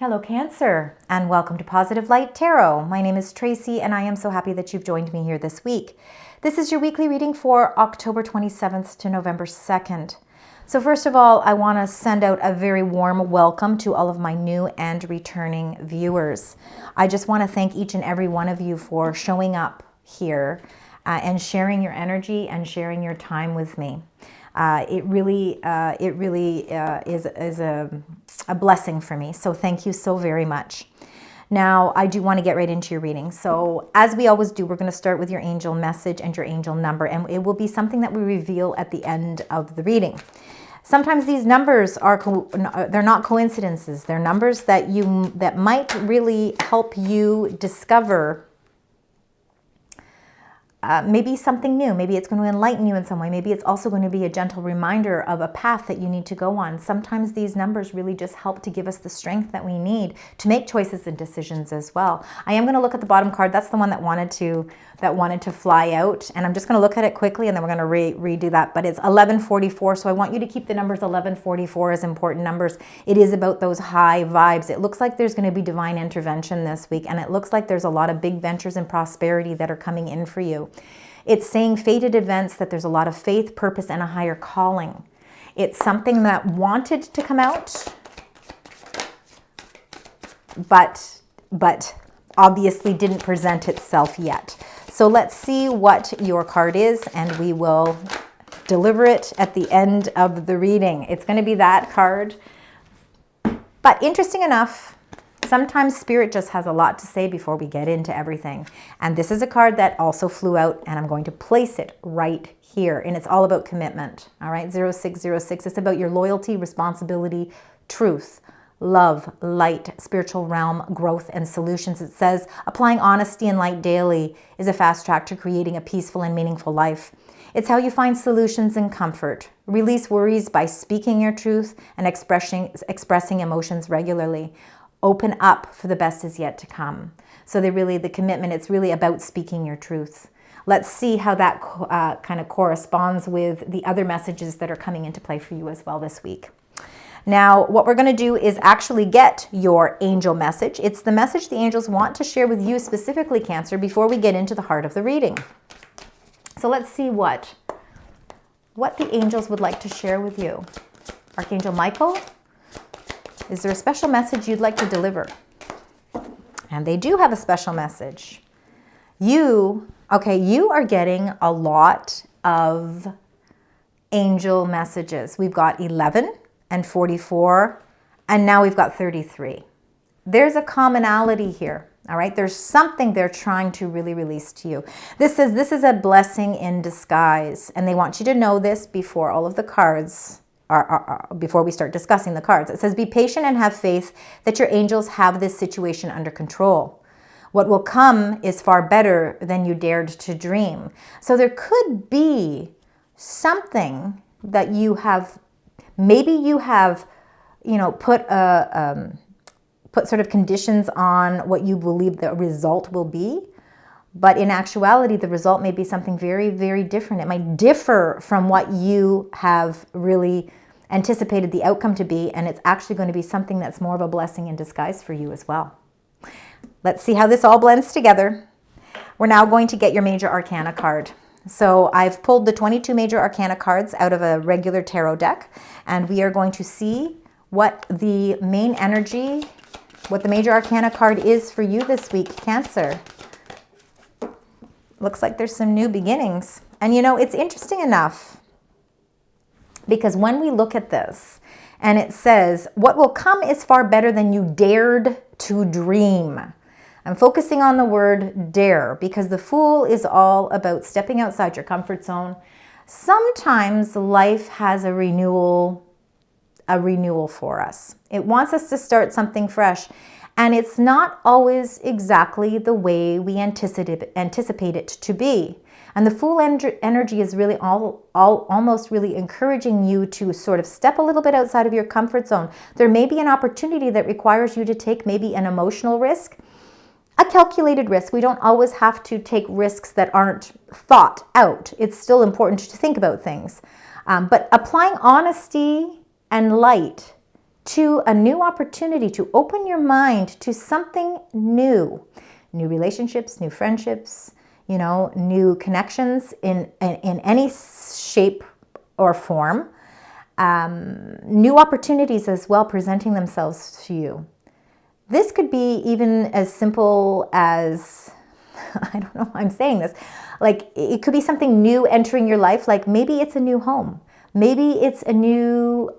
Hello Cancer, and welcome to Positive Light Tarot. My name is Tracy, and I am so happy that you've joined me here this week. This is your weekly reading for October 27th to November 2nd. So first of all, I want to send out a very warm welcome to all of my new and returning viewers. I just want to thank each and every one of you for showing up here and sharing your energy and sharing your time with me. It really is a blessing for me. So thank you so very much. Now, I do want to get right into your reading. So as we always do, we're going to start with your angel message and your angel number, and it will be something that we reveal at the end of the reading. Sometimes these numbers they're not coincidences. They're numbers that might really help you discover maybe something new. Maybe it's going to enlighten you in some way. Maybe it's also going to be a gentle reminder of a path that you need to go on. Sometimes these numbers really just help to give us the strength that we need to make choices and decisions as well. I am going to look at the bottom card. That's the one that wanted to fly out, and I'm just going to look at it quickly, and then we're going to redo that. But it's 1144, so I want you to keep the numbers 1144 as important numbers. It is about those high vibes. It looks like there's going to be divine intervention this week, and it looks like there's a lot of big ventures and prosperity that are coming in for you. It's saying fated events, that there's a lot of faith, purpose, and a higher calling. It's something that wanted to come out, but obviously didn't present itself yet. So let's see what your card is, and we will deliver it at the end of the reading. It's going to be that card. But interesting enough, sometimes Spirit just has a lot to say before we get into everything. And this is a card that also flew out, and I'm going to place it right here. And it's all about commitment. All right, 0606. It's about your loyalty, responsibility, truth, love, light, spiritual realm, growth, and solutions. It says, applying honesty and light daily is a fast track to creating a peaceful and meaningful life. It's how you find solutions and comfort. Release worries by speaking your truth and expressing emotions regularly. Open up, for the best is yet to come. So the commitment, it's really about speaking your truth. Let's see how that kind of corresponds with the other messages that are coming into play for you as well this week. Now, what we're going to do is actually get your angel message. It's the message the angels want to share with you, specifically Cancer, before we get into the heart of the reading. So let's see what the angels would like to share with you. Archangel Michael, is there a special message you'd like to deliver? And they do have a special message. You are getting a lot of angel messages. We've got 11 and 44, and now we've got 33. There's a commonality here. All right, there's something they're trying to really release to you. This is a blessing in disguise, and they want you to know this before all of the cards before we start discussing the cards. It says, be patient and have faith that your angels have this situation under control. What will come is far better than you dared to dream. So there could be something that you have, maybe you have, put sort of conditions on what you believe the result will be. But in actuality, the result may be something very, very different. It might differ from what you have really anticipated the outcome to be, and it's actually going to be something that's more of a blessing in disguise for you as well. Let's see how this all blends together. We're now going to get your major arcana card. So I've pulled the 22 major arcana cards out of a regular tarot deck, and we are going to see what the main energy, what the major arcana card is for you this week, Cancer. Looks like there's some new beginnings. And it's interesting enough, because when we look at this and it says, what will come is far better than you dared to dream. I'm focusing on the word dare, because the Fool is all about stepping outside your comfort zone. Sometimes life has a renewal for us. It wants us to start something fresh. And it's not always exactly the way we anticipate it to be. And the Fool energy is really almost really encouraging you to sort of step a little bit outside of your comfort zone. There may be an opportunity that requires you to take maybe an emotional risk, a calculated risk. We don't always have to take risks that aren't thought out. It's still important to think about things. But applying honesty and light to a new opportunity, to open your mind to something new. New relationships, new friendships, you know, new connections in any shape or form. New opportunities as well presenting themselves to you. This could be even as simple as, I don't know why I'm saying this, like it could be something new entering your life, like maybe it's a new home. Maybe it's a new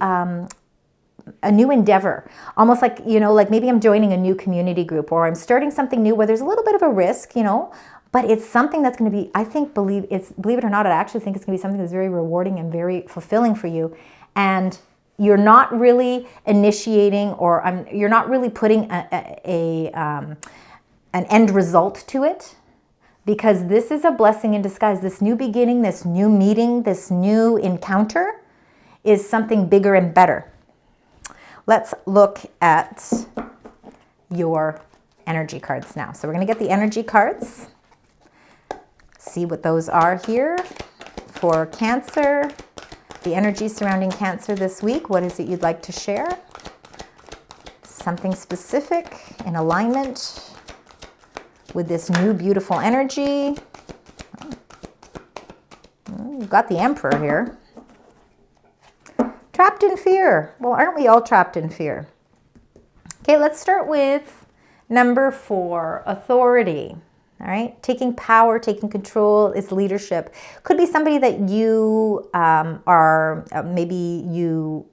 endeavor, almost like, you know, like maybe I'm joining a new community group, or I'm starting something new where there's a little bit of a risk, you know, but it's something that's going to be, I think, believe it or not, I actually think it's going to be something that's very rewarding and very fulfilling for you. And you're not really initiating, or you're not really putting an end result to it, because this is a blessing in disguise. This new beginning, this new meeting, this new encounter is something bigger and better. Let's look at your energy cards now. So we're going to get the energy cards, see what those are here for Cancer, the energy surrounding Cancer this week. What is it you'd like to share? Something specific in alignment with this new beautiful energy. You've got the Emperor here. Trapped in fear. Well, aren't we all trapped in fear? Okay, let's start with number 4, authority. All right, taking power, taking control is leadership. Could be somebody that you maybe you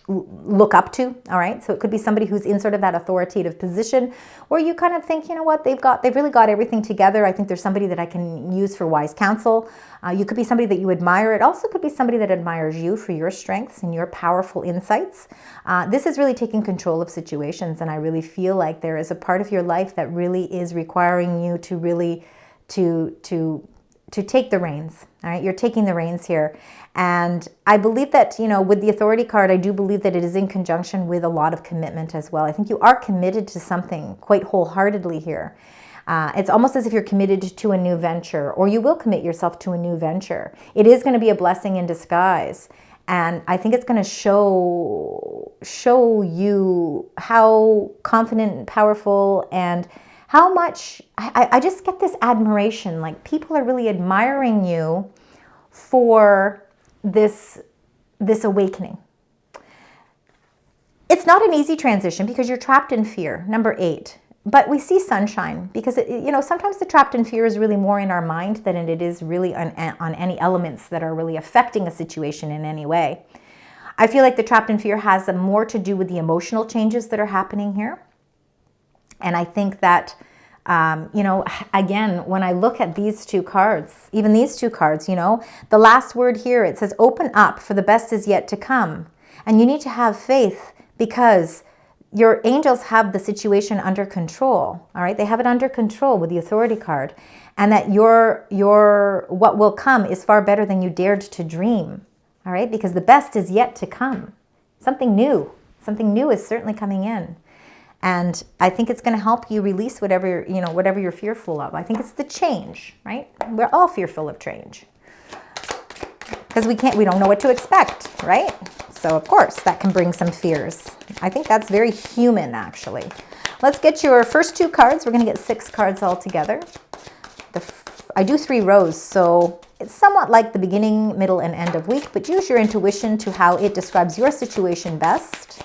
look up to. All right, so it could be somebody who's in sort of that authoritative position where you kind of think, you know what, they've really got everything together. I think there's somebody that I can use for wise counsel. You could be somebody that you admire. It also could be somebody that admires you for your strengths and your powerful insights. This is really taking control of situations, and I really feel like there is a part of your life that really is requiring you to really to take the reins. All right, you're taking the reins here. And I believe that, you know, with the authority card, I do believe that it is in conjunction with a lot of commitment as well. I think you are committed to something quite wholeheartedly here. It's almost as if you're committed to a new venture, or you will commit yourself to a new venture. It is going to be a blessing in disguise. And I think it's going to show you how confident and powerful, and how much, I just get this admiration, like people are really admiring you for this awakening. It's not an easy transition because you're trapped in fear, number 8. But we see sunshine because, you know, sometimes the trapped in fear is really more in our mind than it is really on any elements that are really affecting a situation in any way. I feel like the trapped in fear has more to do with the emotional changes that are happening here. And I think that, you know, again, when I look at these 2 cards, even these 2 cards, you know, the last word here, it says open up, for the best is yet to come. And you need to have faith because your angels have the situation under control. All right, they have it under control with the authority card, and that your what will come is far better than you dared to dream. All right, because the best is yet to come. Something new is certainly coming in. And I think it's going to help you release whatever you're fearful of. I think it's the change, right? We're all fearful of change because we don't know what to expect, right? So of course that can bring some fears. I think that's very human, actually. Let's get your first 2 cards. We're going to get 6 cards all together. I do 3 rows, so it's somewhat like the beginning, middle, and end of week, but use your intuition to how it describes your situation best.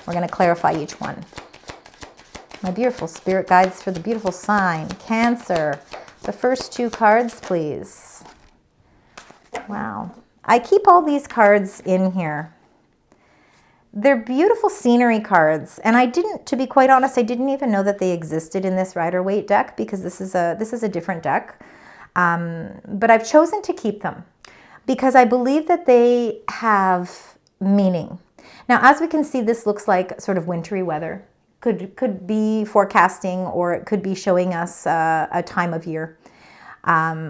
We're going to clarify each one. My beautiful spirit guides for the beautiful sign, Cancer. The first 2 cards, please. Wow. I keep all these cards in here. They're beautiful scenery cards, and to be quite honest, I didn't even know that they existed in this Rider-Waite deck, because this is a different deck. But I've chosen to keep them because I believe that they have meaning. Now, as we can see, this looks like sort of wintry weather. Could be forecasting, or it could be showing us a time of year.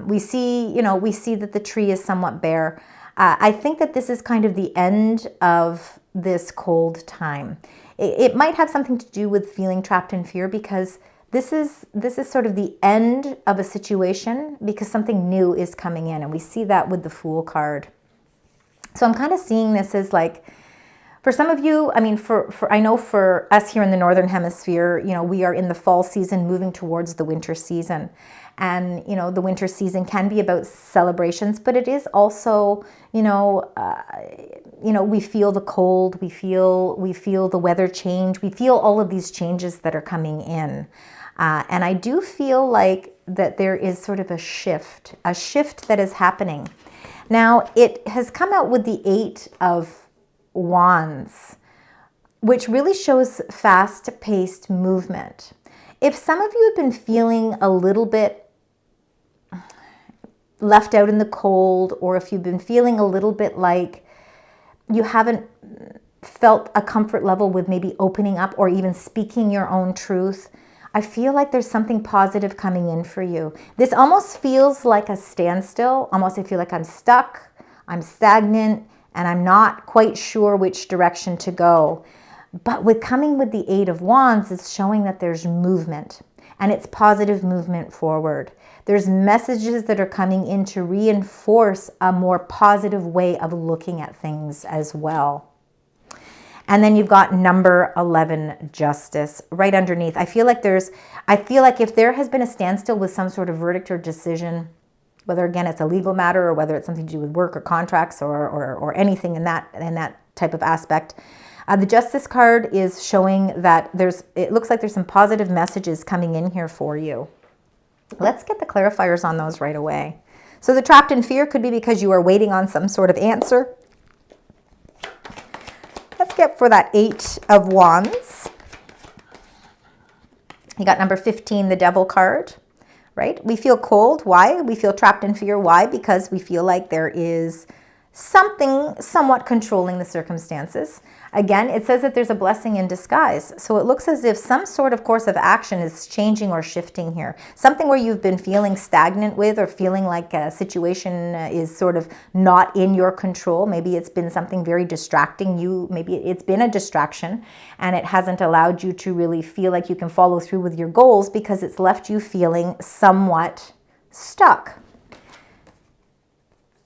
We see that the tree is somewhat bare. I think that this is kind of the end of this cold time. It might have something to do with feeling trapped in fear, because this is sort of the end of a situation because something new is coming in, and we see that with the Fool card. So I'm kind of seeing this as like, For some of you, I mean, I know for us here in the Northern Hemisphere, you know, we are in the fall season moving towards the winter season. And, you know, the winter season can be about celebrations, but it is also, you know, we feel the cold, we feel the weather change, we feel all of these changes that are coming in. And I do feel like that there is sort of a shift that is happening. Now, it has come out with the 8 of Wands, which really shows fast-paced movement. If some of you have been feeling a little bit left out in the cold, or if you've been feeling a little bit like you haven't felt a comfort level with maybe opening up or even speaking your own truth, I feel like there's something positive coming in for you. This almost feels like a standstill. Almost I feel like I'm stuck, I'm stagnant, and I'm not quite sure which direction to go. But with coming with the 8 of Wands, it's showing that there's movement, and it's positive movement forward. There's messages that are coming in to reinforce a more positive way of looking at things as well. And then you've got number 11, Justice, right underneath. I feel like if there has been a standstill with some sort of verdict or decision, whether again it's a legal matter or whether it's something to do with work or contracts or anything in that type of aspect, the Justice card is showing that it looks like there's some positive messages coming in here for you. Let's get the clarifiers on those right away. So the trapped in fear could be because you are waiting on some sort of answer. Let's get for that 8 of Wands. You got number 15, the Devil card, right? We feel cold. Why? We feel trapped in fear. Why? Because we feel like there is something somewhat controlling the circumstances. Again, it says that there's a blessing in disguise. So it looks as if some sort of course of action is changing or shifting here. Something where you've been feeling stagnant with, or feeling like a situation is sort of not in your control. Maybe it's been something very distracting you. Maybe it's been a distraction and it hasn't allowed you to really feel like you can follow through with your goals because it's left you feeling somewhat stuck.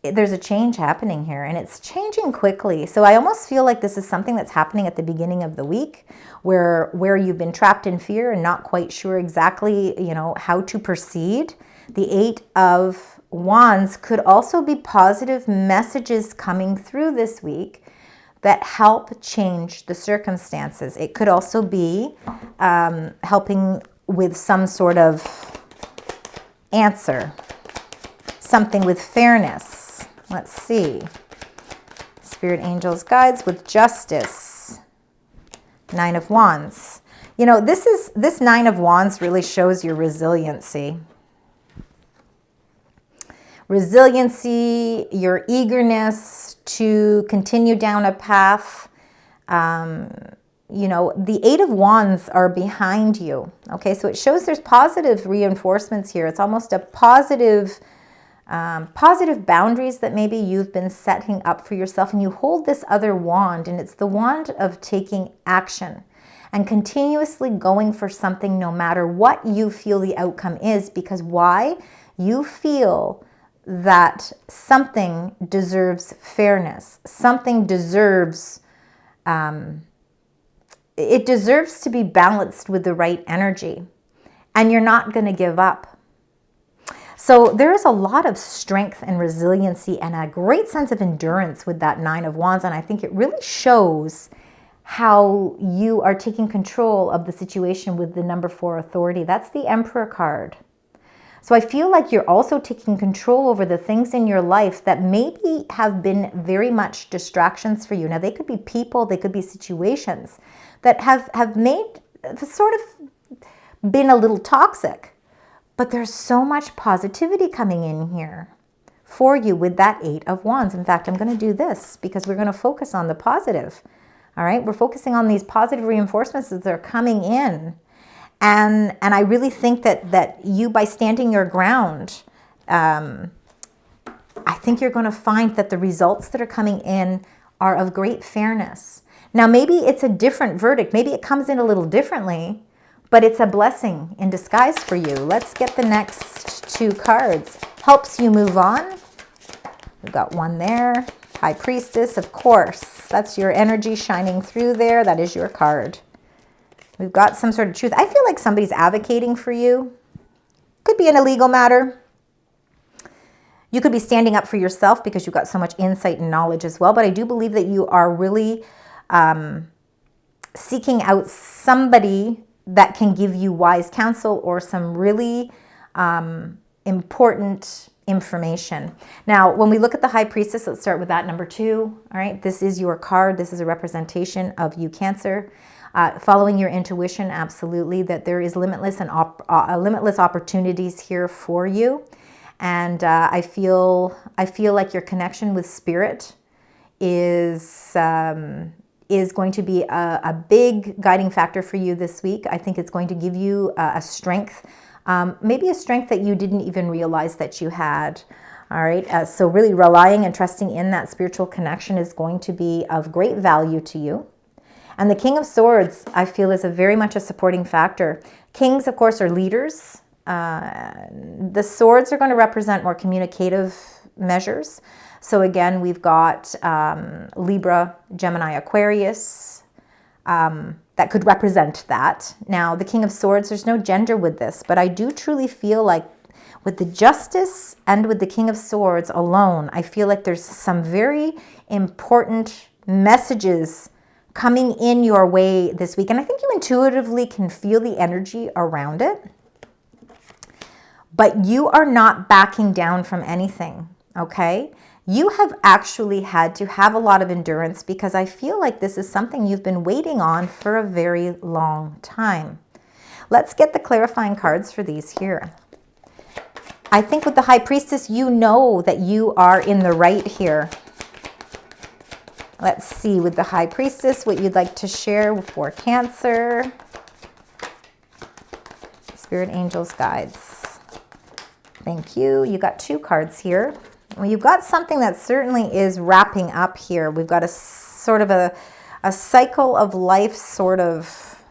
There's a change happening here, and it's changing quickly. So I almost feel like this is something that's happening at the beginning of the week where you've been trapped in fear and not quite sure exactly, you know, how to proceed. The 8 of Wands could also be positive messages coming through this week that help change the circumstances. It could also be helping with some sort of answer, something with fairness. Let's see. Spirit, angels, guides with Justice. 9 of Wands. You know, this 9 of Wands really shows your resiliency. Resiliency, your eagerness to continue down a path. You know, the 8 of Wands are behind you. Okay, so it shows there's positive reinforcements here. It's almost a positive boundaries that maybe you've been setting up for yourself, and you hold this other wand, and it's the wand of taking action and continuously going for something no matter what you feel the outcome is. Because why? You feel that something deserves fairness, something deserves it deserves to be balanced with the right energy, and you're not going to give up. So there is a lot of strength and resiliency and a great sense of endurance with that 9 of Wands. And I think it really shows how you are taking control of the situation with the number 4, Authority. That's the Emperor card. So I feel like you're also taking control over the things in your life that maybe have been very much distractions for you. Now, they could be people, they could be situations that have made sort of been a little toxic. But there's so much positivity coming in here for you with that 8 of Wands. In fact, I'm going to do this because we're going to focus on the positive. All right, we're focusing on these positive reinforcements that are coming in. And I really think that you, by standing your ground, I think you're going to find that the results that are coming in are of great fairness. Now, maybe it's a different verdict. Maybe it comes in a little differently, but it's a blessing in disguise for you. Let's get the next 2 cards. Helps you move on. We've got one there. High Priestess, of course. That's your energy shining through there. That is your card. We've got some sort of truth. I feel like somebody's advocating for you. Could be an illegal matter. You could be standing up for yourself because you've got so much insight and knowledge as well. But I do believe that you are really seeking out somebody that can give you wise counsel or some really important information. Now, when we look at the High Priestess, let's start with that number 2. All right, this is your card. This is a representation of you, Cancer. Following your intuition, absolutely, that there is limitless opportunities here for you. And I feel like your connection with Spirit is going to be a big guiding factor for you this week. I think it's going to give you a strength, maybe a strength that you didn't even realize that you had. All right, so really relying and trusting in that spiritual connection is going to be of great value to you. And the King of Swords, I feel, is very much a supporting factor. Kings, of course, are leaders. The swords are going to represent more communicative measures. So again, we've got Libra, Gemini, Aquarius, that could represent that. Now, the King of Swords, there's no gender with this, but I do truly feel like with the Justice and with the King of Swords alone, I feel like there's some very important messages coming in your way this week. And I think you intuitively can feel the energy around it. But you are not backing down from anything, okay? You have actually had to have a lot of endurance because I feel like this is something you've been waiting on for a very long time. Let's get the clarifying cards for these here. I think with the High Priestess, you know that you are in the right here. Let's see with the High Priestess what you'd like to share for Cancer. Spirit, angels, guides. Thank you. You got 2 cards here. Well, you've got something that certainly is wrapping up here. We've got a sort of a cycle of life, sort of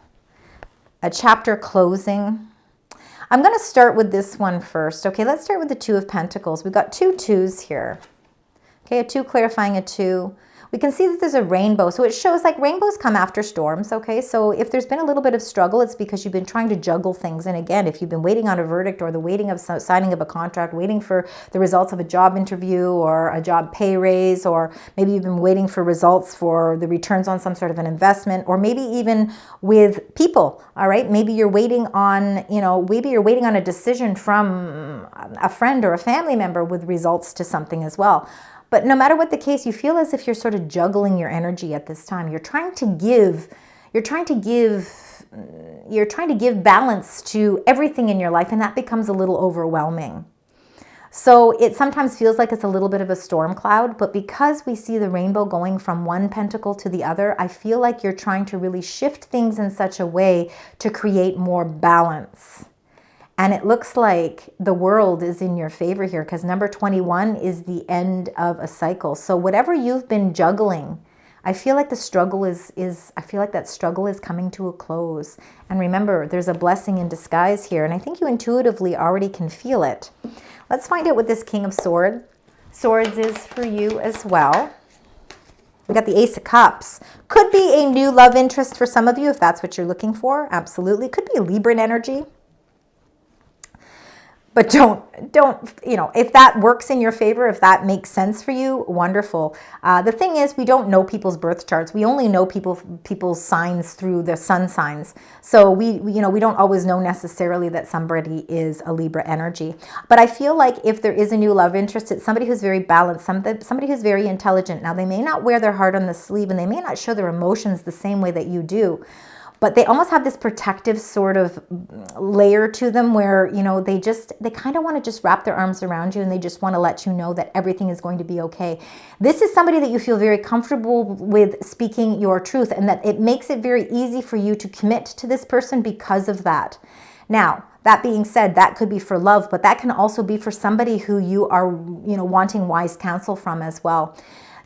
a chapter closing. I'm going to start with this one first. Okay, let's start with the 2 of Pentacles. We've got 2 2s here. Okay, a 2 clarifying a 2. We can see that there's a rainbow. So it shows like rainbows come after storms, okay? So if there's been a little bit of struggle, it's because you've been trying to juggle things. And again, if you've been waiting on a verdict or the waiting of signing of a contract, waiting for the results of a job interview or a job pay raise, or maybe you've been waiting for results for the returns on some sort of an investment, or maybe even with people, all right? Maybe you're waiting on, maybe you're waiting on a decision from a friend or a family member with results to something as well. But no matter what the case, you feel as if you're sort of juggling your energy at this time. You're trying to give balance to everything in your life, and that becomes a little overwhelming. So it sometimes feels like it's a little bit of a storm cloud, but because we see the rainbow going from one pentacle to the other, I feel like you're trying to really shift things in such a way to create more balance. And it looks like the world is in your favor here because number 21 is the end of a cycle. So whatever you've been juggling, I feel like the struggle I feel like that struggle is coming to a close. And remember, there's a blessing in disguise here. And I think you intuitively already can feel it. Let's find out what this King of Swords is for you as well. We got the Ace of Cups. Could be a new love interest for some of you if that's what you're looking for. Absolutely. Could be a Libran energy. But don't, if that works in your favor, if that makes sense for you, wonderful. The thing is, we don't know people's birth charts. We only know people's signs through their sun signs. So we don't always know necessarily that somebody is a Libra energy. But I feel like if there is a new love interest, it's somebody who's very balanced, somebody who's very intelligent. Now, they may not wear their heart on the sleeve and they may not show their emotions the same way that you do. But they almost have this protective sort of layer to them where, they kind of want to just wrap their arms around you and they just want to let you know that everything is going to be okay. This is somebody that you feel very comfortable with speaking your truth, and that it makes it very easy for you to commit to this person because of that. Now, that being said, that could be for love, but that can also be for somebody who you are, wanting wise counsel from as well.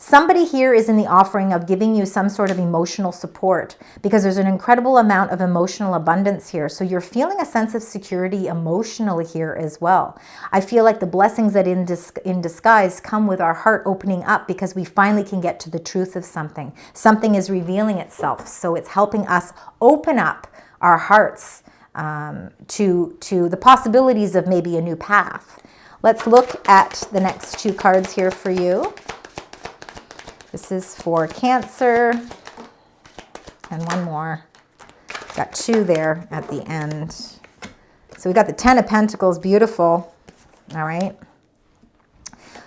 Somebody here is in the offering of giving you some sort of emotional support because there's an incredible amount of emotional abundance here. So you're feeling a sense of security emotionally here as well. I feel like the blessings that in disguise come with our heart opening up because we finally can get to the truth of something. Something is revealing itself. So it's helping us open up our hearts to the possibilities of maybe a new path. Let's look at the next two cards here for you. This is for Cancer, and one more. Got two there at the end. So we got the Ten of Pentacles, beautiful. All right.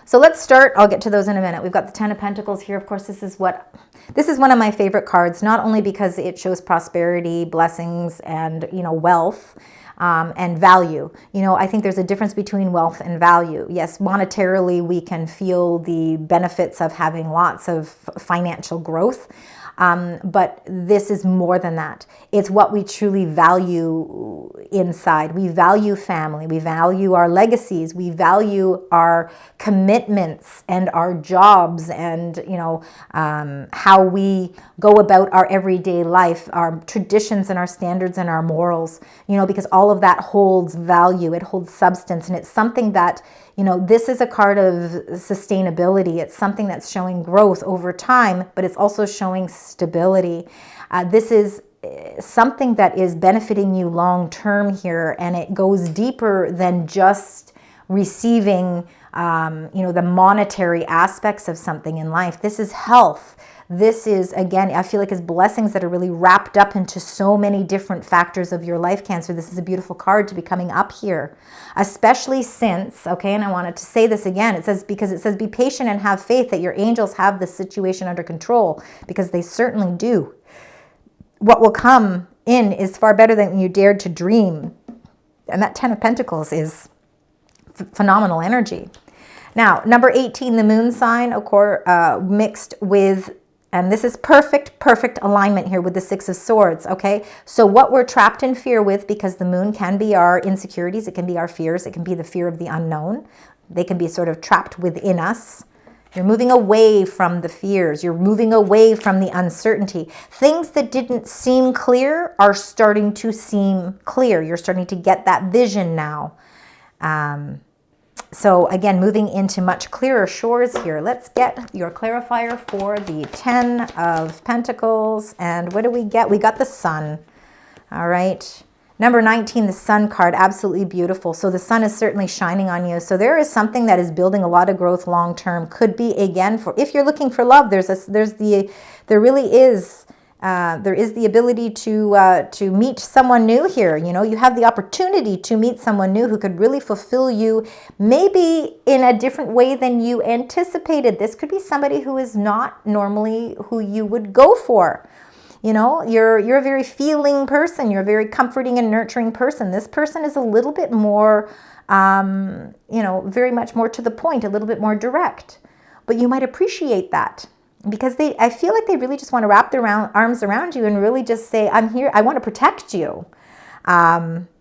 So let's start. I'll get to those in a minute. We've got the Ten of Pentacles here. Of course, this is one of my favorite cards, not only because it shows prosperity, blessings, and wealth. And value. I think there's a difference between wealth and value. Yes, monetarily, we can feel the benefits of having lots of financial growth. But this is more than that. It's what we truly value inside. We value family. We value our legacies. We value our commitments and our jobs and, how we go about our everyday life, our traditions and our standards and our morals, because all of that holds value. It holds substance. And it's something that, this is a card of sustainability. It's something that's showing growth over time, but it's also showing stability. This is something that is benefiting you long term here, and it goes deeper than just receiving, the monetary aspects of something in life. This is health. This is, again, I feel like it's blessings that are really wrapped up into so many different factors of your life, Cancer. This is a beautiful card to be coming up here, especially since, okay, and I wanted to say this again, because it says, be patient and have faith that your angels have the situation under control, because they certainly do. What will come in is far better than you dared to dream. And that Ten of Pentacles is phenomenal energy. Now, number 18, the moon sign, of course, mixed with, and this is perfect alignment here with the Six of Swords, okay? So what we're trapped in fear with, because the moon can be our insecurities, it can be our fears, it can be the fear of the unknown. They can be sort of trapped within us. You're moving away from the fears. You're moving away from the uncertainty. Things that didn't seem clear are starting to seem clear. You're starting to get that vision now. So again, moving into much clearer shores here. Let's get your clarifier for the Ten of Pentacles. And what do we get? We got the Sun. All right. Number 19, the Sun card, absolutely beautiful. So the sun is certainly shining on you. So there is something that is building a lot of growth long term. Could be, again, for if you're looking for love, there really is the ability to meet someone new here. You have the opportunity to meet someone new who could really fulfill you, maybe in a different way than you anticipated. This could be somebody who is not normally who you would go for. You're a very feeling person. You're a very comforting and nurturing person. This person is a little bit more, very much more to the point, a little bit more direct. But you might appreciate that because I feel like they really just want to wrap their arms around you and really just say, I'm here, I want to protect you,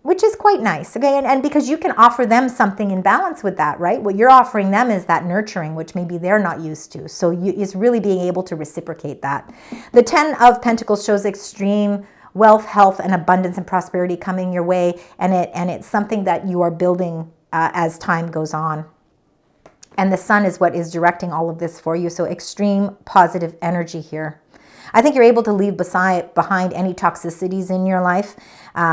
which is quite nice. Okay, and because you can offer them something in balance with that, right? What you're offering them is that nurturing, which maybe they're not used to. So it's really being able to reciprocate that. The Ten of Pentacles shows extreme wealth, health, and abundance and prosperity coming your way, and it's something that you are building as time goes on. And the sun is what is directing all of this for you. So extreme positive energy here. I think you're able to leave behind any toxicities in your life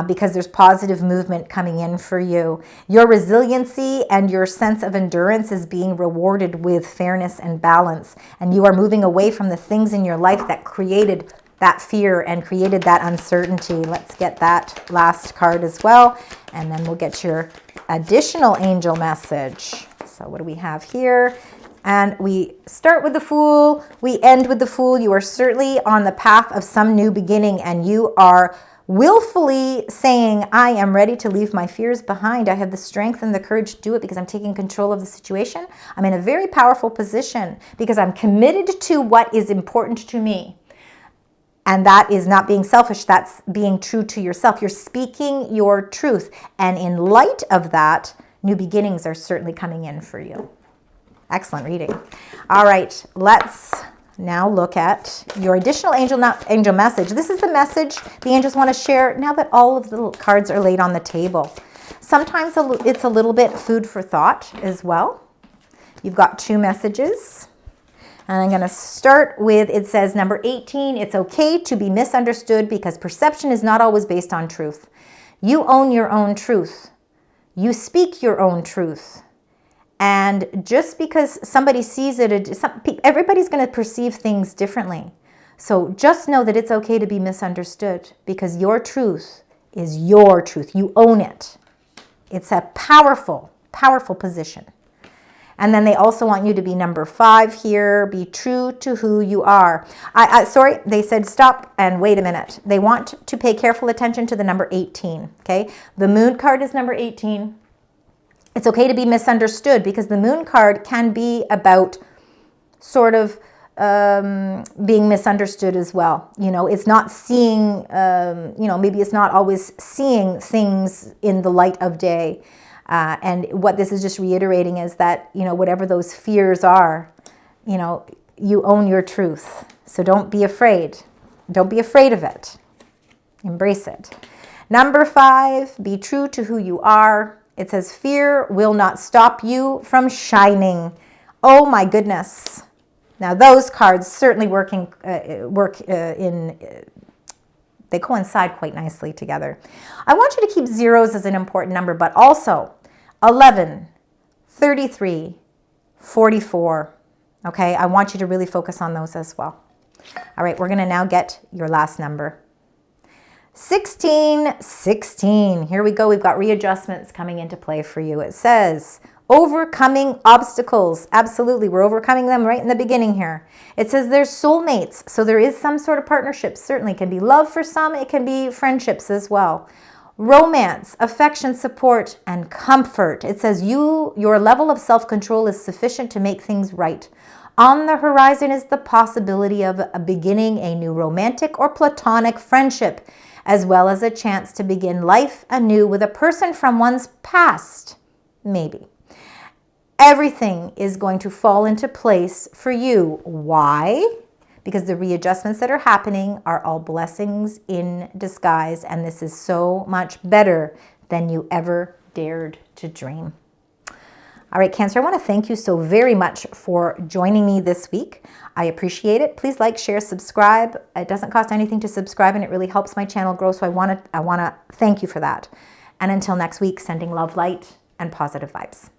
because there's positive movement coming in for you. Your resiliency and your sense of endurance is being rewarded with fairness and balance. And you are moving away from the things in your life that created that fear and created that uncertainty. Let's get that last card as well. And then we'll get your additional angel message. So what do we have here? And we start with the Fool, we end with the Fool. You are certainly on the path of some new beginning, and you are willfully saying, I am ready to leave my fears behind. I have the strength and the courage to do it because I'm taking control of the situation. I'm in a very powerful position because I'm committed to what is important to me. And that is not being selfish, that's being true to yourself. You're speaking your truth. And in light of that, new beginnings are certainly coming in for you. Excellent reading. All right, let's now look at your additional angel message. This is the message the angels want to share now that all of the cards are laid on the table. Sometimes it's a little bit food for thought as well. You've got 2 messages. And I'm going to start with, it says number 18, it's okay to be misunderstood because perception is not always based on truth. You own your own truth. You speak your own truth. And just because somebody sees it, everybody's going to perceive things differently. So just know that it's okay to be misunderstood because your truth is your truth. You own it. It's a powerful, powerful position. And then they also want you to be number 5 here. Be true to who you are. Sorry, they said stop and wait a minute. They want to pay careful attention to the number 18. Okay, the moon card is number 18. It's okay to be misunderstood because the moon card can be about sort of being misunderstood as well. You know, it's not seeing, you know, maybe it's not always seeing things in the light of day. And what this is just reiterating is that, you know, whatever those fears are, you know, you own your truth. So don't be afraid. Don't be afraid of it. Embrace it. Number 5, be true to who you are. It says fear will not stop you from shining. Oh my goodness. Now those cards certainly they coincide quite nicely together. I want you to keep zeros as an important number, but also 11, 33, 44. Okay, I want you to really focus on those as well. All right, we're going to now get your last number. 16, 16. Here we go. We've got readjustments coming into play for you. It says overcoming obstacles. Absolutely. We're overcoming them right in the beginning here. It says there's soulmates. So there is some sort of partnership. Certainly it can be love for some. It can be friendships as well. Romance, affection, support, and comfort. It says your level of self-control is sufficient to make things right. On the horizon is the possibility of beginning a new romantic or platonic friendship, as well as a chance to begin life anew with a person from one's past, maybe. Everything is going to fall into place for you. Why? Because the readjustments that are happening are all blessings in disguise, and this is so much better than you ever dared to dream. All right, Cancer, I want to thank you so very much for joining me this week. I appreciate it. Please like, share, subscribe. It doesn't cost anything to subscribe, and it really helps my channel grow, so I want to thank you for that. And until next week, sending love, light, and positive vibes.